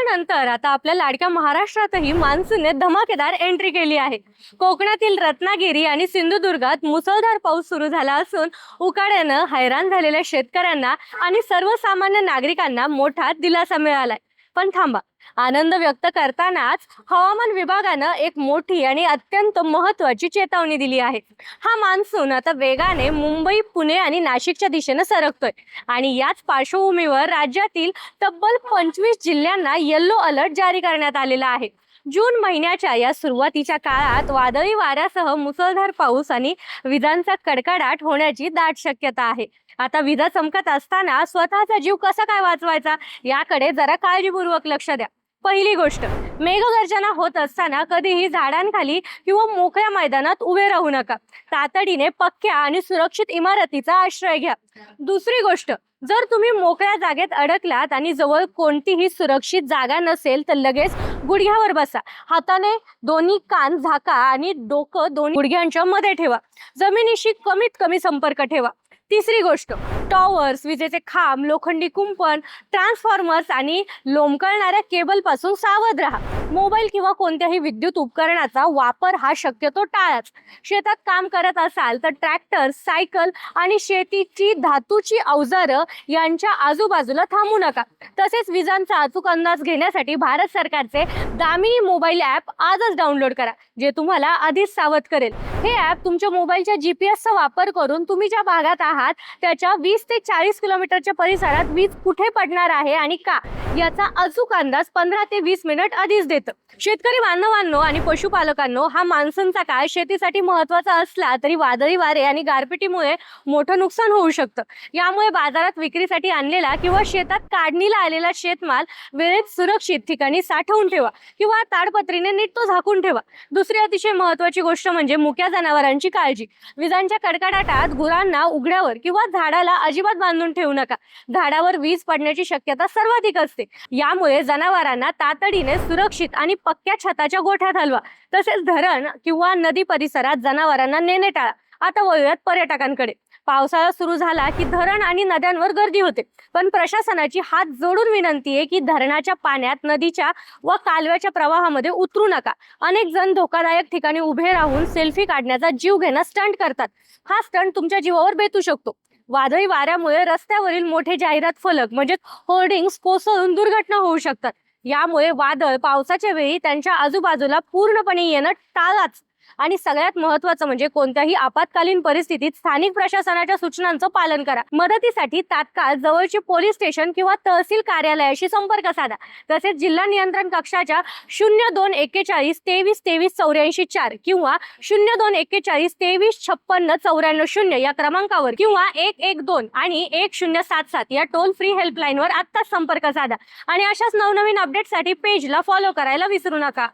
केरळनंतर आता आपल्या लाडक्या महाराष्ट्रातही मान्सूनने धमाकेदार एंट्री केली आहे। कोकणातील रत्नागिरी आणि सिंधुदुर्गात मुसळधार पाऊस सुरू झाला असून उकाड्यानं हैराण झालेल्या शेतकऱ्यांना आणि सर्वसामान्य नागरिकांना मोठा दिलासा मिळालाय। पण थांबा, आनंद व्यक्त करतानाच हवामान विभागानं एक मोठी आणि अत्यंत महत्त्वाची चेतावणी दिली आहे। हा मान्सून आता वेगाने मुंबई, पुणे आणि नाशिकच्या दिशेने सरकतोय आणि याच पार्श्वभूमीवर राज्यातील तब्बल 25 जिल्ह्यांना येलो अलर्ट जारी करण्यात आलेला आहे। जून महिन्याच्या या सुरुवातीच्या काळात वादळी वाऱ्यासह मुसळधार पाऊस आणि विजांचा कडकडाट होण्याची दाट शक्यता आहे। आता विजा चमकत असताना स्वतःचा जीव कसा काय वाचवायचा याकडे जरा काळजीपूर्वक लक्ष द्या। पहिली गोष्ट, मेघगर्जना होत असताना कधीही झाडांखाली किंवा मोकळ्या मैदानात उभे राहू नका। तातडीने पक्क्या आणि सुरक्षित इमारतीचा आश्रय घ्या। दुसरी गोष्ट, जर तुम्ही मोकळ्या जागेत अडकलात आणि जवळ कोणतीही सुरक्षित जागा नसेल तर लगेच गुडघ्यावर बसा। हाताने दोन्ही कान झाका आणि डोकं दोन्ही गुडघ्यांच्या मध्ये ठेवा। जमिनीशी कमीत कमी संपर्क ठेवा। तिसरी गोष्ट, टॉवर्स, विजेचे खांब, लोखंडी कुंपण, ट्रान्सफॉर्मर्स आणि लोंबकळणाऱ्या केबल पासून सावध राहा। मोबाईल किंवा कोणत्याही विद्युत उपकरणाचा वापर हा शक्यतो टाळाच। शेतात काम करत असाल तर ट्रॅक्टर, सायकल आणि शेतीची धातूची अवजारं यांच्या आजूबाजूला थांबू नका। तसेच विजांचा अचूक अंदाज घेण्यासाठी भारत सरकारचे दामिनी मोबाईल ॲप आजच डाउनलोड करा, जे तुम्हाला आधीच सावध करेल। हे ॲप तुमच्या मोबाईलच्या GPS चा वापर करून तुम्ही ज्या भागात आहात त्याच्या 20 ते 40 किलोमीटरच्या परिसरात वीज कुठे पडणार आहे आणि का याचा अचूक अंदाज 15 ते 20 मिनिट आधीच देतं। शेतकरी बांधवांनो आणि पशुपालकांनो, हा मान्सूनचा काळ शेतीसाठी महत्त्वाचा असला तरी वादळी वारे आणि गारपिटीमुळे मोठं नुकसान होऊ शकतं। यामुळे बाजारात विक्रीसाठी आणलेला किंवा शेतात काढणीला आलेला शेतमाल वेळेत सुरक्षित ठिकाणी साठवून ठेवा किंवा ताडपत्रीने नीट तो झाकून ठेवा। दुसरी अतिशय महत्त्वाची गोष्ट म्हणजे मुक्या जनावरांची काळजी। विजांच्या कडकडाटात गुरांना उघड्यावर किंवा झाडाला अजिबात बांधून ठेवू नका। झाडावर वीज पडण्याची शक्यता सर्वाधिक असते। यामुळे जनावरांना तातडीने सुरक्षित आणि पक्क्या छताच्या गोठ्यात हलवा। तसेच धरण किंवा नदी परिसरात जनावरांना नेणे टाळा। आता वळूयात पर्यटकांकडे। पावसाळा सुरू झाला की धरण आणि नद्यांवर गर्दी होते, पण प्रशासनाची हात जोडून विनंती आहे की धरणाच्या पाण्यात, नदीच्या व कालव्याच्या प्रवाहामध्ये उतरू नका। अनेक जण धोकादायक ठिकाणी उभे राहून सेल्फी काढण्याचा जीव घेणं स्टंट करतात। हा स्टंट तुमच्या जीवावर बेतू शकतो। वादळी वाऱ्यामुळे रस्त्यावरील मोठे जाहिरात फलक म्हणजे होर्डिंग्स कोसळून दुर्घटना होऊ शकतात। यामुळे वादळ पावसाच्या वेळी त्यांच्या आजूबाजूला पूर्णपणे येणं टाळाच। आणि सगळ्यात महत्त्वाचं म्हणजे कोणत्याही आपत्कालीन परिस्थितीत स्थानिक प्रशासनाच्या सूचनांचं पालन करा। मदतीसाठी तात्काळ जवळची पोलीस स्टेशन किंवा तहसील कार्यालयाशी संपर्क साधा। तसेच जिल्हा नियंत्रण कक्षाच्या 0241 23 23 84 4 किंवा 0241 23 56 94 0 या क्रमांकावर किंवा 112 आणि 1077 या टोल फ्री हेल्पलाईनवर आत्ताच संपर्क साधा। आणि अशाच नवनवीन अपडेटसाठी पेजला फॉलो करायला विसरू नका।